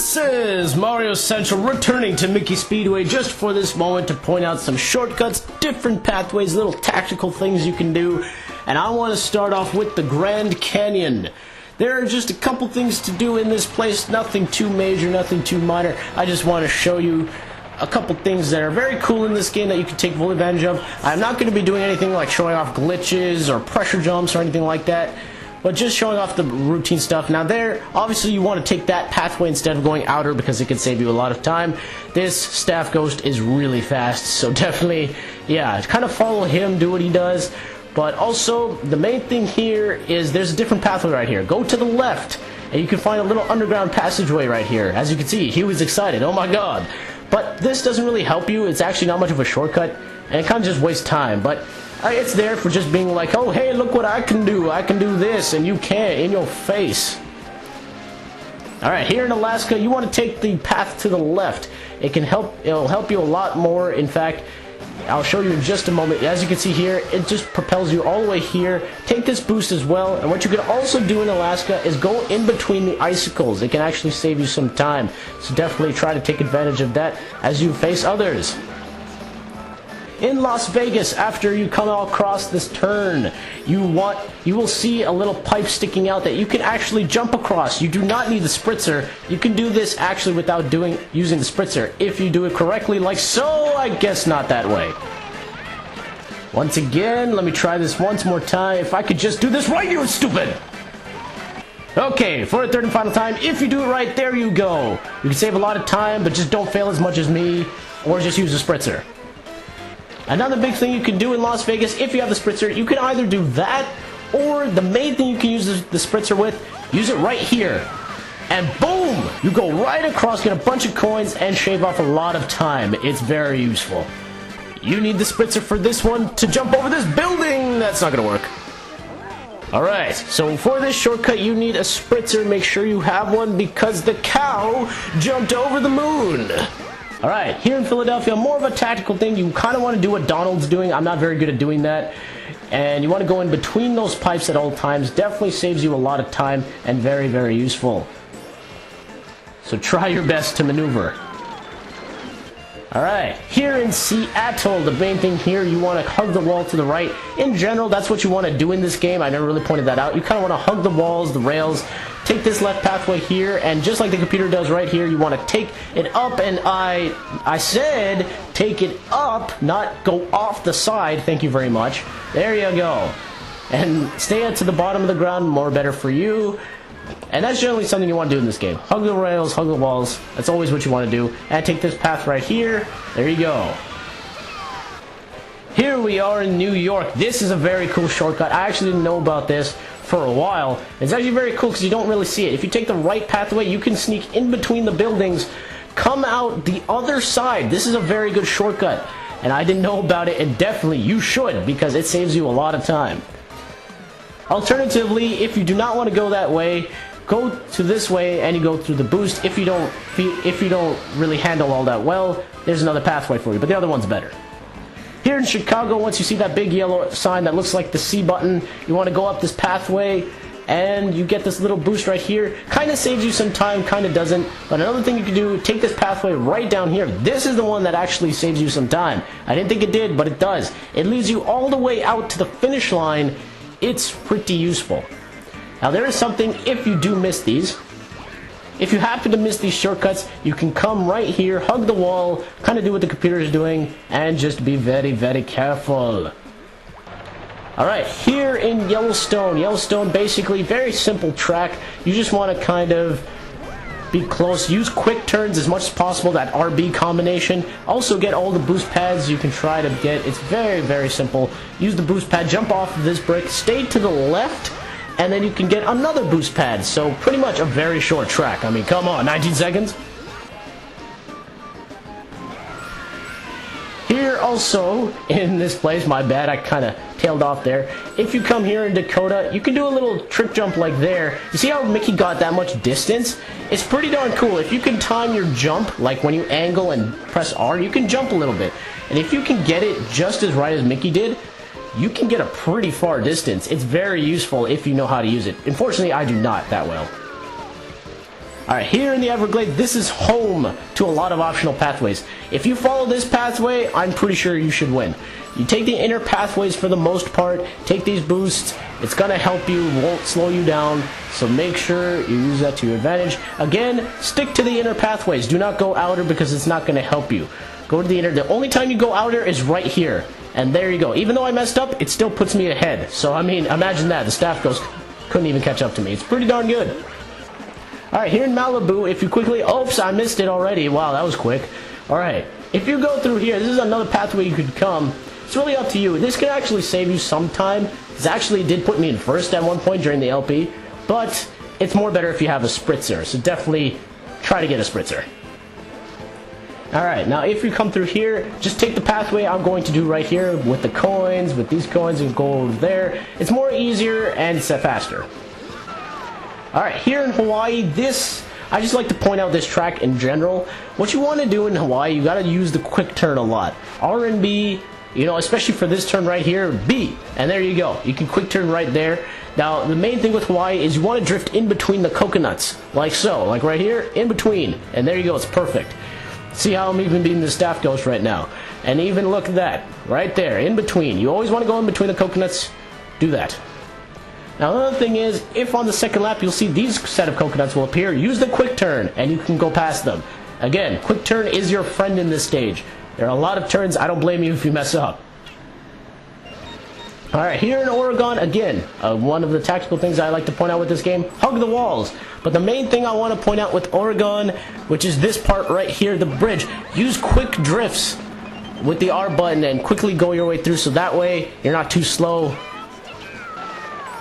This is Mario Central returning to Mickey Speedway just for this moment to point out some shortcuts, different pathways, little tactical things you can do. And I want to start off with the Grand Canyon. There are just a couple things to do in this place, nothing too major, nothing too minor. I just want to show you a couple things that are very cool in this game that you can take full advantage of. I'm not going to be doing anything like showing off glitches or pressure jumps or anything like that, but just showing off the routine stuff. Now there, obviously you want to take that pathway instead of going outer because it can save you a lot of time. This staff ghost is really fast, so definitely, yeah, kind of follow him, do what he does. But also, the main thing here is there's a different pathway right here. Go to the left, and you can find a little underground passageway right here. As you can see, he was excited, oh my god. But this doesn't really help you, it's actually not much of a shortcut, and it kind of just wastes time. But it's there for just being like, oh hey, look what I can do this, and you can't, in your face. Alright, here in Alaska, you want to take the path to the left. It'll help you a lot more. In fact, I'll show you in just a moment. As you can see here, it just propels you all the way here. Take this boost as well, and what you can also do in Alaska is go in between the icicles. It can actually save you some time, so definitely try to take advantage of that as you face others. In Las Vegas, after you come across this turn, you will see a little pipe sticking out that you can actually jump across. You do not need the spritzer. You can do this actually without using the spritzer if you do it correctly, like so. I guess not that way. Once again, let me try this once more time. If I could just do this right, you stupid! Okay, for a third and final time, if you do it right, there you go. You can save a lot of time, but just don't fail as much as me, or just use the spritzer. Another big thing you can do in Las Vegas, if you have the spritzer, you can either do that, or the main thing you can use the spritzer with, use it right here. And boom! You go right across, get a bunch of coins, and shave off a lot of time. It's very useful. You need the spritzer for this one to jump over this building! That's not gonna work. Alright, so for this shortcut you need a spritzer. Make sure you have one because the cow jumped over the moon. Alright, here in Philadelphia, more of a tactical thing. You kind of want to do what Donald's doing. I'm not very good at doing that. And you want to go in between those pipes at all times. Definitely saves you a lot of time and very, very useful. So try your best to maneuver. Alright, here in Seattle, the main thing here, you want to hug the wall to the right. In general, that's what you want to do in this game. I never really pointed that out. You kind of want to hug the walls, the rails. Take this left pathway here, and just like the computer does right here, you want to take it up, and I said take it up, not go off the side. Thank you very much. There you go. And stay to the bottom of the ground, more better for you. And that's generally something you want to do in this game. Hug the rails, hug the walls. That's always what you want to do. And take this path right here. There you go. Here we are in New York. This is a very cool shortcut. I actually didn't know about this for a while. It's actually very cool because you don't really see it. If you take the right pathway, you can sneak in between the buildings, come out the other side. This is a very good shortcut. And I didn't know about it, and definitely you should because it saves you a lot of time. Alternatively, if you do not want to go that way, go to this way and you go through the boost. If you don't really handle all that well, there's another pathway for you, but the other one's better. Here in Chicago, once you see that big yellow sign that looks like the C button, you want to go up this pathway and you get this little boost right here. Kind of saves you some time, kind of doesn't. But another thing you can do, take this pathway right down here. This is the one that actually saves you some time. I didn't think it did, but it does. It leads you all the way out to the finish line. It's pretty useful. Now there is something, if you do miss these, if you happen to miss these shortcuts, you can come right here, hug the wall, kind of do what the computer is doing, and just be very, very careful. Alright, here in Yellowstone, basically, very simple track. You just want to kind of be close. Use quick turns as much as possible, that RB combination. Also get all the boost pads you can try to get. It's very, very simple. Use the boost pad, jump off of this brick, stay to the left, and then you can get another boost pad. So pretty much a very short track. I mean, come on, 19 seconds? Here also, in this place, my bad, I kind of tailed off there. If you come here in Dakota, you can do a little trick jump like there. You see how Mickey got that much distance? It's pretty darn cool. If you can time your jump, like when you angle and press R, you can jump a little bit. And if you can get it just as right as Mickey did, you can get a pretty far distance. It's very useful if you know how to use it. Unfortunately, I do not that well. Alright, here in the Everglades, this is home to a lot of optional pathways. If you follow this pathway, I'm pretty sure you should win. You take the inner pathways for the most part, take these boosts, it's going to help you, won't slow you down, so make sure you use that to your advantage. Again, stick to the inner pathways, do not go outer because it's not going to help you. Go to the inner, the only time you go outer is right here, and there you go. Even though I messed up, it still puts me ahead, so I mean, imagine that, the staff ghost couldn't even catch up to me. It's pretty darn good. Alright, here in Malibu, if you quickly... Oops, I missed it already. Wow, that was quick. Alright, if you go through here, this is another pathway you could come. It's really up to you. This could actually save you some time. This actually did put me in first at one point during the LP, but it's more better if you have a spritzer, so definitely try to get a spritzer. Alright, now if you come through here, just take the pathway I'm going to do right here with the coins, with these coins, and go over there. It's more easier and it's faster. Alright, here in Hawaii, I just like to point out this track in general. What you want to do in Hawaii, you gotta use the quick turn a lot. R and B, you know, especially for this turn right here, B. And there you go. You can quick turn right there. Now, the main thing with Hawaii is you want to drift in between the coconuts. Like so. Like right here, in between. And there you go, it's perfect. See how I'm even beating the staff ghost right now. And even look at that. Right there, in between. You always want to go in between the coconuts. Do that. Now another thing is, if on the second lap you'll see these set of coconuts will appear, use the quick turn and you can go past them. Again, quick turn is your friend in this stage. There are a lot of turns, I don't blame you if you mess up. Alright, here in Oregon, again, one of the tactical things I like to point out with this game, hug the walls. But the main thing I want to point out with Oregon, which is this part right here, the bridge, use quick drifts with the R button and quickly go your way through so that way you're not too slow.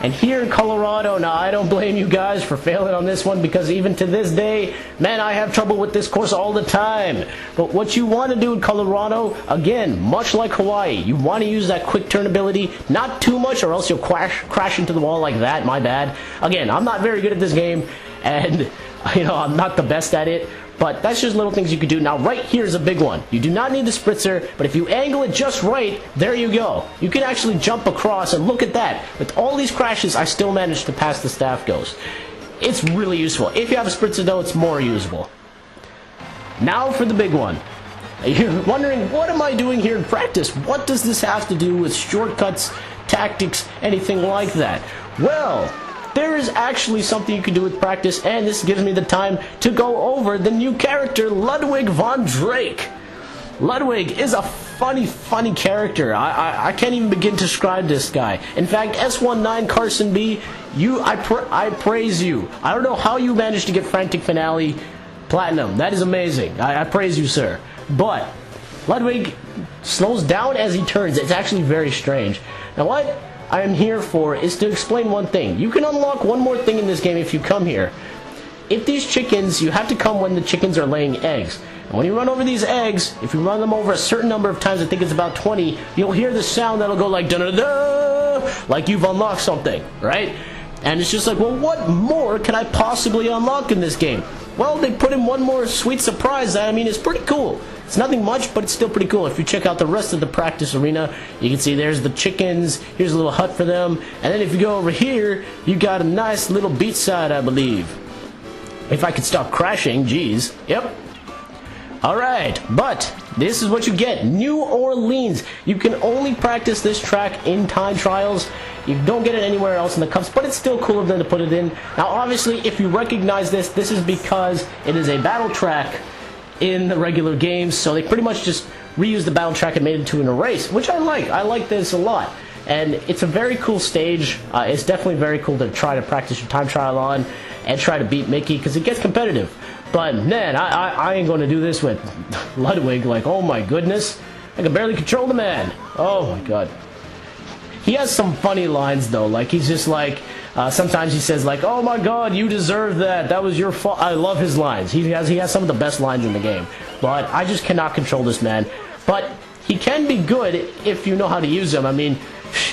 And here in Colorado, now I don't blame you guys for failing on this one because even to this day, man, I have trouble with this course all the time. But what you want to do in Colorado, again, much like Hawaii, you want to use that quick turn ability, not too much or else you'll crash into the wall like that, my bad. Again, I'm not very good at this game and, you know, I'm not the best at it. But that's just little things you could do. Now, right here is a big one. You do not need the spritzer, but if you angle it just right, there you go. You can actually jump across, and look at that. With all these crashes, I still managed to pass the staff ghost. It's really useful. If you have a spritzer, though, it's more usable. Now for the big one. You're wondering, what am I doing here in practice? What does this have to do with shortcuts, tactics, anything like that? Well, there is actually something you can do with practice, and this gives me the time to go over the new character, Ludwig von Drake. Ludwig is a funny character. I can't even begin to describe this guy. In fact, S19 Carson B, I praise you. I don't know how you managed to get Frantic Finale Platinum. That is amazing. I praise you, sir. But Ludwig slows down as he turns. It's actually very strange. Now what I am here for is to explain one thing. You can unlock one more thing in this game if you come here. If these chickens, you have to come when the chickens are laying eggs. And when you run over these eggs, if you run them over a certain number of times, I think it's about 20, you'll hear the sound that'll go like da-da-da, like you've unlocked something, right? And it's just like, well, what more can I possibly unlock in this game? Well, they put in one more sweet surprise that, I mean, it's pretty cool. It's nothing much, but it's still pretty cool. If you check out the rest of the practice arena, you can see there's the chickens, here's a little hut for them, and then if you go over here, you got a nice little beachside, I believe. If I could stop crashing, geez. Yep. Alright, but this is what you get. New Orleans. You can only practice this track in time trials. You don't get it anywhere else in the cups, but it's still cool of them to put it in. Now, obviously, if you recognize this, this is because it is a battle track in the regular games, so they pretty much just reused the battle track and made it into a race, which I like. I like this a lot. And it's a very cool stage. It's definitely very cool to try to practice your time trial on and try to beat Mickey, because it gets competitive. But, man, I ain't going to do this with Ludwig. Like, oh my goodness. I can barely control the man. Oh my god. He has some funny lines, though. Like, he's just like, sometimes he says, like, oh my god, you deserve that. That was your fault. I love his lines. He has some of the best lines in the game. But I just cannot control this man. But he can be good if you know how to use him. I mean,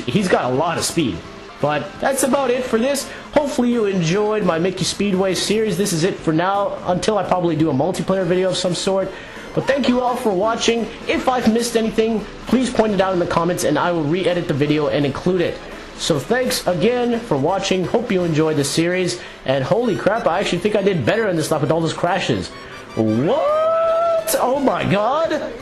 he's got a lot of speed. But that's about it for this. Hopefully you enjoyed my Mickey Speedway series. This is it for now, until I probably do a multiplayer video of some sort. But thank you all for watching. If I've missed anything, please point it out in the comments and I will re-edit the video and include it. So thanks again for watching. Hope you enjoyed the series. And holy crap, I actually think I did better in this lap with all those crashes. What? Oh my god!